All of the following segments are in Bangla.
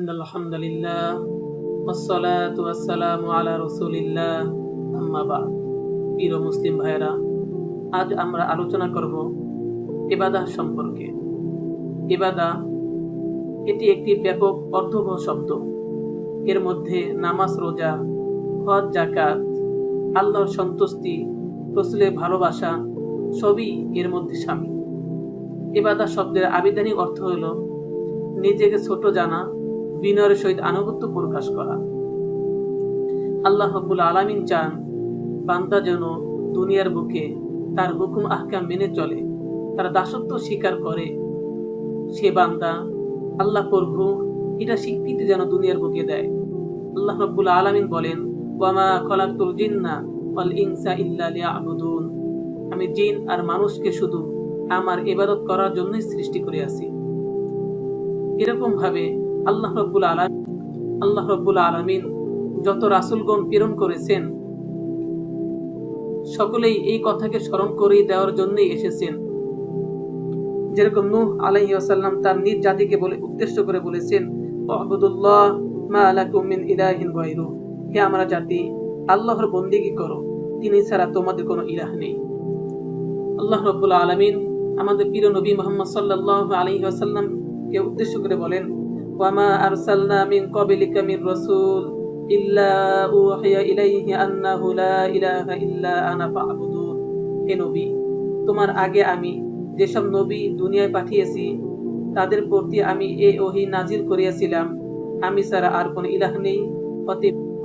ইন্নাল হামদুলিল্লাহ ওয়াসসালাতু ওয়াসসালামু আলা রাসূলিল্লাহ আম্মা বা'দ। প্রিয় মুসলিম ভাইরা, আজ আমরা আলোচনা করব ইবাদত সম্পর্কে। ইবাদত এটি একটি ব্যাপক অর্থবহ শব্দ। এর মধ্যে নামাজ, রোজা, হজ, যাকাত, আল্লাহর সন্তুষ্টি, রাসূলের ভালোবাসা সবই এর মধ্যে শামিল। ইবাদত শব্দের আবিধানিক অর্থ হলো নিজেকে ছোট জানা, বিনয়ের সহিত আনুগত্য প্রকাশ করা। আল্লাহ রাব্বুল আলামিন চান বান্দা যেন দুনিয়ার বুকে তার হুকুম আহকাম মেনে চলে, তার দাসত্ব স্বীকার করে। সে বান্দা আল্লাহ প্রভু এটা স্বীকৃতি যেন দুনিয়ার বুকে দেয়। আল্লাহ রাব্বুল আলামিন বলেন, ওয়া মা খালাকতুল জিন্না ওয়াল ইনসা ইল্লা লিয়াবুদুন। আমি জিন আর মানুষকে শুধু আমার ইবাদত করার জন্যই সৃষ্টি করে আছি। এরকম ভাবে আল্লাহ রাব্বুল আলামিন যত রাসূলগণ প্রেরণ করেছেন সকলেই এই কথাকে স্মরণ করিয়ে দেওয়ার জন্যই এসেছেন। যেরকম নূহ আলাইহিস সালাম তার নিজ জাতিকে উদ্দেশ্য করে বলেছেন, উবুদুল্লাহ মা লাকুম মিন ইলাহিন গায়রু। হে আমার জাতি, আল্লাহর বন্দেগী করো, তিনি ছাড়া তোমাদের কোনো ইলাহ নেই। আল্লাহ রাব্বুল আলামিন আমাদের প্রিয় নবী মুহাম্মদ সাল্লাল্লাহু আলাইহি ওয়াসাল্লাম কে উদ্দেশ্য করে বলেন, ওয়া মা আরসালনা মিন ক্বাবলিকা মির রাসূল ইল্লা উহিয়া ইলাইহি আন্নাহু লা ইলাহা ইল্লা আনা ফা'বুদুন। হে নবী, তোমার আগে আমি যেসব নবী দুনিয়ায় পাঠিয়েছি তাদের প্রতি আমি এই ওহী নাজিল করিয়াছিলাম, আমি ছাড়া আর কোনো ইলাহ নেই,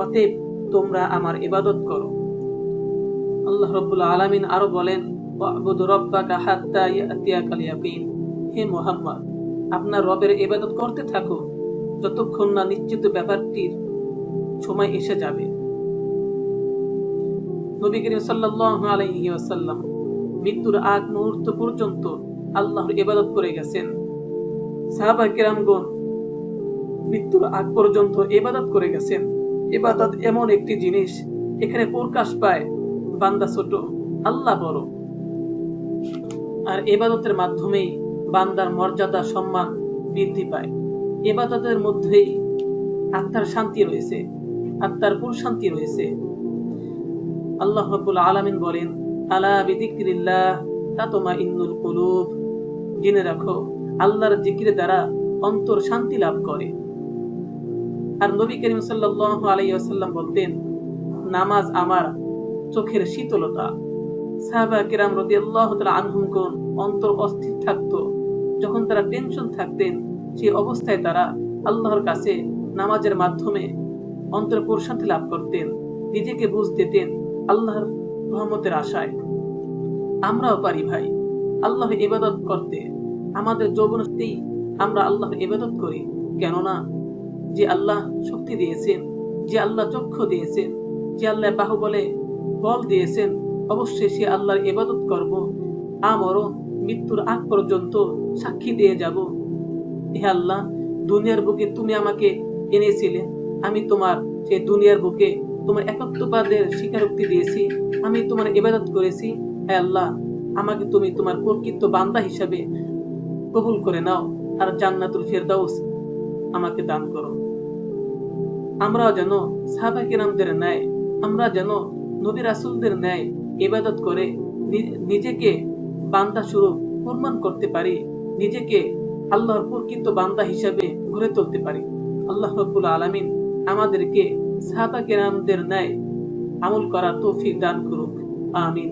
অতএব তোমরা আমার ইবাদত করো। আল্লাহ রাব্বুল আলামিন আরো বলেন, ওয়া'বুদ রাব্বাকা হাত্তা ইয়াতিয়াকাল ইয়াকিন। হে মুহাম্মদ, আপনার রবের ইবাদত করতে থাকো যতক্ষণ না নিশ্চিত ব্যাপারটির সময় এসে যাবে। নবী করিম সাল্লাল্লাহু আলাইহি ওয়াসাল্লাম মৃত্যুর আগ মুহূর্ত পর্যন্ত আল্লাহর ইবাদত করে গেছেন। সাহাবায়ে কেরামগণ মৃত্যুর আগ পর্যন্ত ইবাদত করে গেছেন। ইবাদত এমন একটি জিনিস, এখানে প্রকাশ পায় বান্দা ছোট, আল্লাহ বড়। আর ইবাদতের মাধ্যমেই বান্দার মর্যাদা, সম্মান বৃদ্ধি পায়। ইবাদতের মধ্যেই আত্মার শান্তি রয়েছে, আত্মার প্রশান্তি রয়েছে। আল্লাহ রাব্বুল আলামিন বলেন, আলা বিযিকরিল্লাহ তাতমাইন্নুল কুলুব। জেনে রাখো, আল্লাহর জিকিরের দ্বারা অন্তর শান্তি লাভ করে। আর নবী করিম সাল্লাল্লাহু আলাইহি ওয়াসাল্লাম বলতেন, নামাজ আমার চোখের শীতলতা। সাহাবায়ে কেরাম রাদিয়াল্লাহু তাআলা আনহুম অন্তর অস্থির থাকতো যখন তারা টেনশন থাকতেন, সেই অবস্থায় তারা আল্লাহর কাছে নামাজের মাধ্যমে অন্তর প্রশান্তি লাভ করতেন, নিজেকে বুঝ দিতেন আল্লাহর রহমতের আশায়। আমরাও পারি ভাই আল্লাহর ইবাদত করতে। আমাদের যৌবনতেই আমরা আল্লাহর ইবাদত করি। কেননা যে আল্লাহ শক্তি দিয়েছেন, যে আল্লাহ চক্ষু দিয়েছেন, যে আল্লাহ বাহুবলে বল দিয়েছেন, অবশ্যই সে আল্লাহর ইবাদত করব। আমরণ মৃত্যুর আগ পর্যন্ত সাক্ষী দিয়ে যাব, হে আল্লাহ, দুনিয়ার বুকে তুমি আমাকে এনেছিলে, আমি তোমার সেই দুনিয়ার বুকে তোমার একত্ববাদের স্বীকারোক্তি দিয়েছি, আমি তোমার ইবাদত করেছি। হে আল্লাহ, আমাকে তুমি তোমার প্রকৃত বান্দা হিসাবে কবুল করে নাও, আর জান্নাতুল ফেরদাউস আমাকে দান করো। আমরাও যেন সাহাবায়ে কেরামদের ন্যায়, আমরা যেন নবী রাসূলদের ন্যায় ইবাদত করে নিজেকে বান্দা স্বরূপ প্রমাণ করতে পারি, নিজেকে আল্লাহর প্রকৃত বান্দা হিসাবে গড়ে তুলতে পারি। আল্লাহ রাব্বুল আলামিন আমাদেরকে সাহাবা কেরামদের ন্যায় আমল করার তৌফিক দান করুক। আমিন।